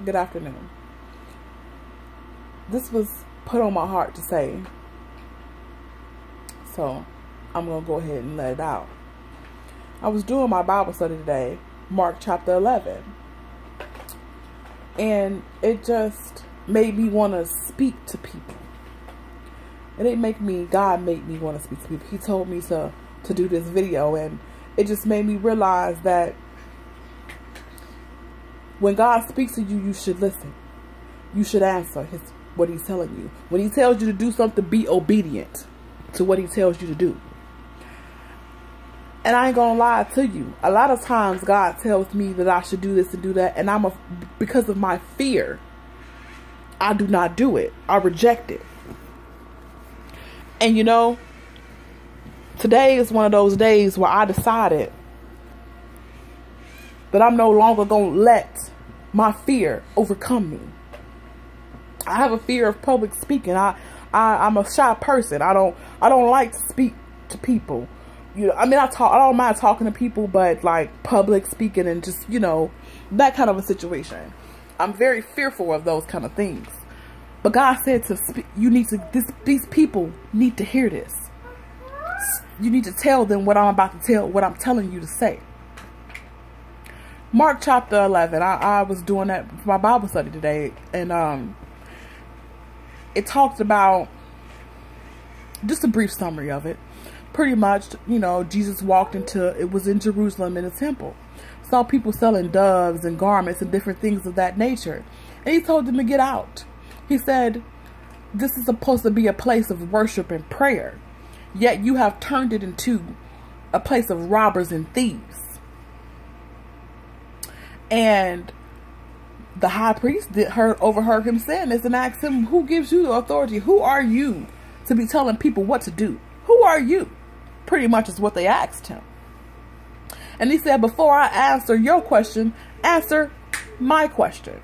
Good afternoon. This was put on my heart to say, so I'm going to go ahead and let it out. I was doing my Bible study today, Mark chapter 11, and it just made me want to speak to people. It didn't make me, God made me want to speak to people. He told me to do this video, and it just made me realize that when God speaks to you, you should listen. You should answer what he's telling you. When he tells you to do something, be obedient to what he tells you to do. And I ain't gonna lie to you. A lot of times God tells me that I should do this and do that, and because of my fear, I do not do it. I reject it. And you know, today is one of those days where I decided that I'm no longer going to let my fear overcome me. I have a fear of public speaking. I'm a shy person. I don't like to speak to people. You know, I mean, I don't mind talking to people, but like public speaking and just, you know, that kind of a situation. I'm very fearful of those kind of things. But God said to speak, these people need to hear this. You need to tell them what I'm about to tell, what I'm telling you to say. Mark chapter 11, I was doing that for my Bible study today, and it talked about, just a brief summary of it. Pretty much, you know, Jesus walked it was in Jerusalem in the temple. Saw people selling doves and garments and different things of that nature. And he told them to get out. He said, this is supposed to be a place of worship and prayer, yet you have turned it into a place of robbers and thieves. And the high priest overheard him saying this and asked him, who gives you the authority? Who are you to be telling people what to do? Who are you? Pretty much is what they asked him. And he said, before I answer your question, answer my question.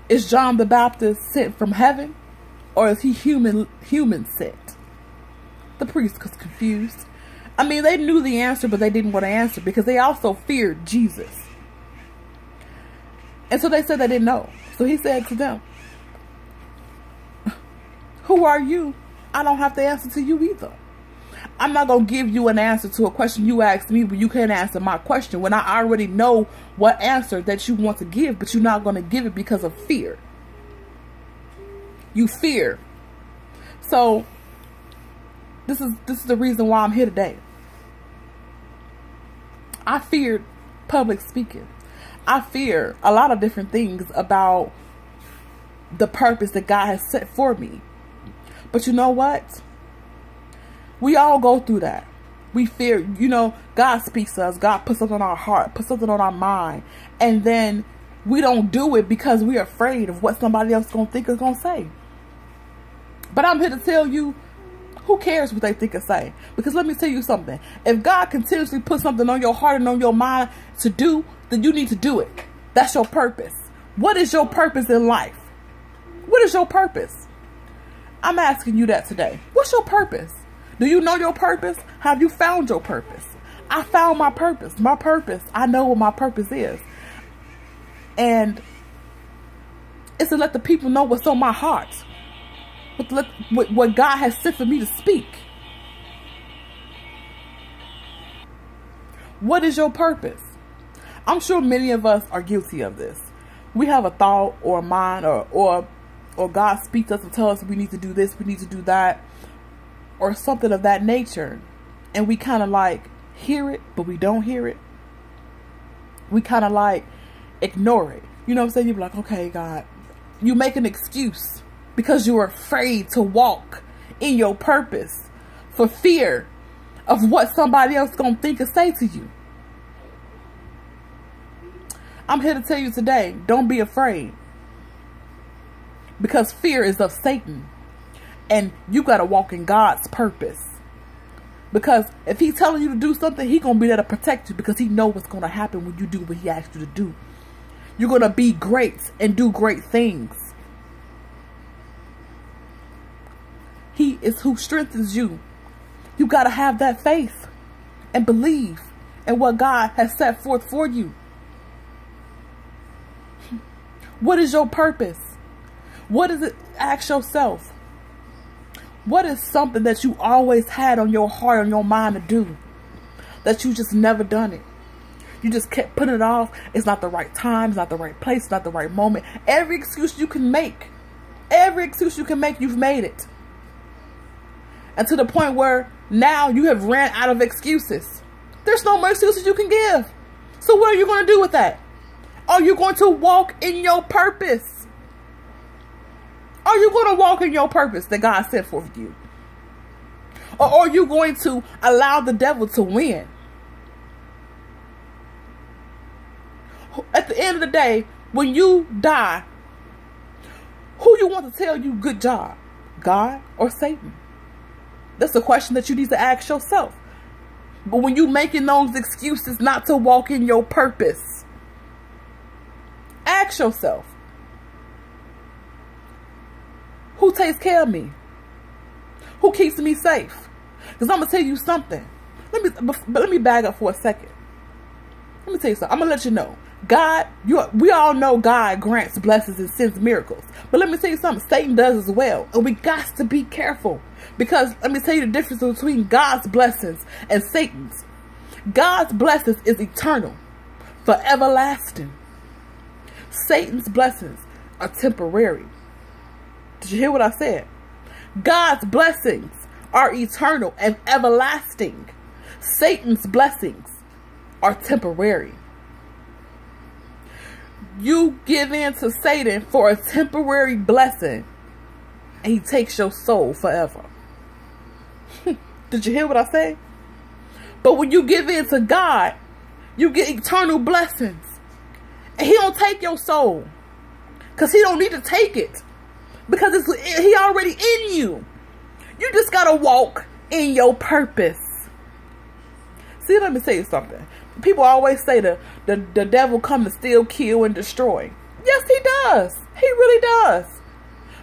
Is John the Baptist sent from heaven, or is he human sent? The priest was confused. I mean, they knew the answer, but they didn't want to answer because they also feared Jesus. And so they said they didn't know. So he said to them, who are you? I don't have to answer to you either. I'm not going to give you an answer to a question you asked me, but you can't answer my question when I already know what answer that you want to give, but you're not going to give it because of fear. You fear. So this is the reason why I'm here today. I feared public speaking. I fear a lot of different things about the purpose that God has set for me. But you know what? We all go through that. We fear, you know, God speaks to us. God puts something on our heart, puts something on our mind. And then we don't do it because we're afraid of what somebody else is going to think or going to say. But I'm here to tell you, who cares what they think or say? Because let me tell you something. If God continuously puts something on your heart and on your mind to do, then you need to do it. That's your purpose. What is your purpose in life? What is your purpose? I'm asking you that today. What's your purpose? Do you know your purpose? Have you found your purpose? I found my purpose. My purpose. I know what my purpose is. And it's to let the people know what's on my heart. What God has sent for me to speak. What is your purpose? I'm sure many of us are guilty of this. We have a thought or a mind or God speaks to us and tells us we need to do this, we need to do that, or something of that nature. And we kind of like hear it, but we don't hear it. We kind of like ignore it. You know what I'm saying? You're like, okay, God, you make an excuse because you're afraid to walk in your purpose for fear of what somebody else is going to think or say to you. I'm here to tell you today, don't be afraid. Because fear is of Satan. And you got to walk in God's purpose. Because if he's telling you to do something, he's going to be there to protect you because he knows what's going to happen when you do what he asks you to do. You're going to be great and do great things. He is who strengthens you. You got to have that faith and believe and what God has set forth for you? What is your purpose? What is it? Ask yourself. What is something that you always had on your heart, on your mind to do, that you just never done it? You just kept putting it off. It's not the right time. It's not the right place. It's not the right moment. Every excuse you can make. Every excuse you can make, you've made it. And to the point where now you have ran out of excuses. There's no more excuses you can give. So what are you going to do with that? Are you going to walk in your purpose? Are you going to walk in your purpose that God set for you? Or are you going to allow the devil to win? At the end of the day, when you die, who you want to tell you good job? God or Satan? That's a question that you need to ask yourself. But when you're making those excuses not to walk in your purpose, ask yourself, who takes care of me? Who keeps me safe? Because I'm going to tell you something. Let me back up for a second. Let me tell you something. I'm going to let you know. God, we all know God grants blessings and sends miracles. But let me tell you something. Satan does as well. And we got to be careful. Because let me tell you the difference between God's blessings and Satan's. God's blessings is eternal, for everlasting. Satan's blessings are temporary. Did you hear what I said? God's blessings are eternal and everlasting. Satan's blessings are temporary. You give in to Satan for a temporary blessing, and he takes your soul forever. Did you hear what I said? But when you give in to God, you get eternal blessings. And he don't take your soul. Because he don't need to take it. Because he already in you. You just got to walk in your purpose. See, let me tell you something. People always say the devil come to steal, kill, and destroy. Yes, he does. He really does.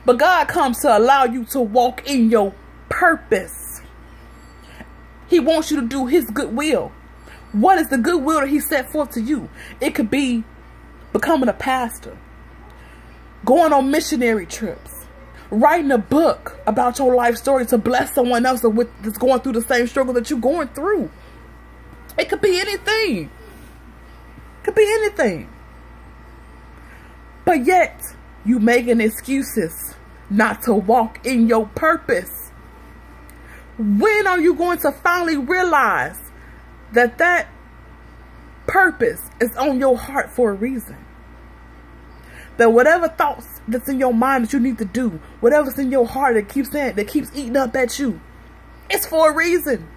But God comes to allow you to walk in your purpose. He wants you to do his good will. What is the good will that he set forth to you? It could be becoming a pastor, going on missionary trips, writing a book about your life story to bless someone else that's going through the same struggle that you're going through. It could be anything. It could be anything. But yet, you making excuses not to walk in your purpose. When are you going to finally realize that that purpose is on your heart for a reason? That whatever thoughts that's in your mind that you need to do, whatever's in your heart that keeps eating up at you, it's for a reason.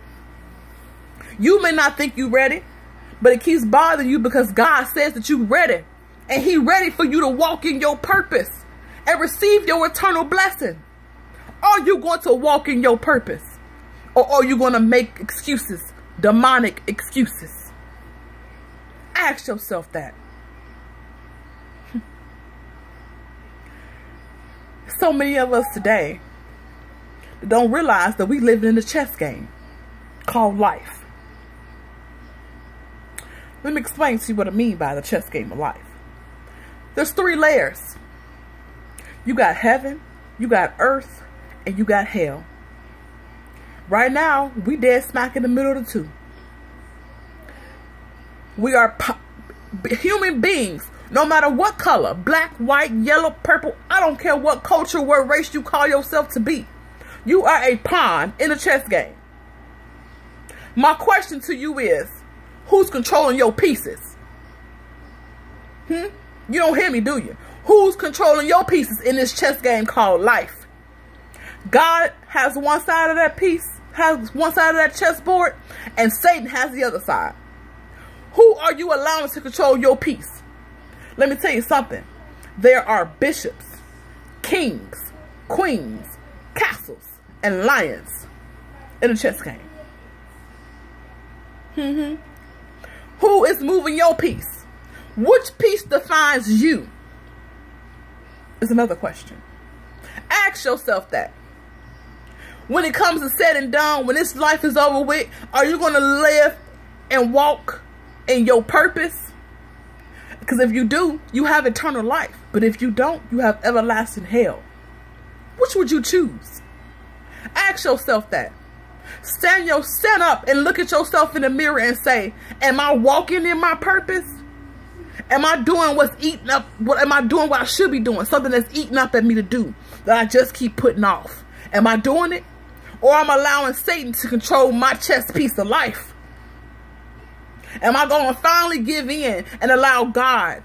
You may not think you're ready, but it keeps bothering you because God says that you're ready. And he's ready for you to walk in your purpose and receive your eternal blessing. Are you going to walk in your purpose? Or are you going to make excuses, demonic excuses? Ask yourself that. So many of us today don't realize that we live in a chess game called life. Let me explain to you what I mean by the chess game of life. There's 3 layers. You got heaven, you got earth, and you got hell. Right now, we dead smack in the middle of the 2. We are human beings, no matter what color, black, white, yellow, purple, I don't care what culture, what race you call yourself to be. You are a pawn in a chess game. My question to you is, who's controlling your pieces? You don't hear me, do you? Who's controlling your pieces in this chess game called life? God has one side of that piece, has one side of that chessboard, and Satan has the other side. Who are you allowing to control your piece? Let me tell you something. There are bishops, kings, queens, castles, and lions in a chess game. Who is moving your piece? Which piece defines you? Is another question. Ask yourself that. When it comes to said and done, when this life is over with, are you going to live and walk in your purpose? Because if you do, you have eternal life. But if you don't, you have everlasting hell. Which would you choose? Ask yourself that. Stand up and look at yourself in the mirror and say, am I walking in my purpose? Am I doing what's eating up? Am I doing what I should be doing? Something that's eating up at me to do that I just keep putting off. Am I doing it? Or am I allowing Satan to control my chess piece of life? Am I going to finally give in and allow God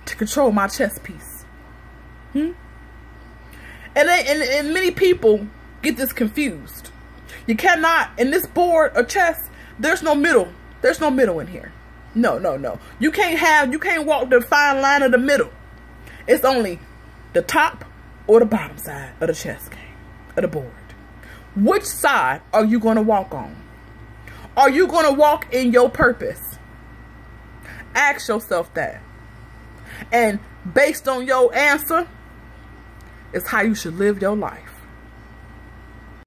to control my chess piece? And many people get this confused. You cannot, in this board of chess, there's no middle. There's no middle in here. No, no, no. You can't walk the fine line of the middle. It's only the top or the bottom side of the chess game, of the board. Which side are you going to walk on? Are you going to walk in your purpose? Ask yourself that. And based on your answer, is how you should live your life.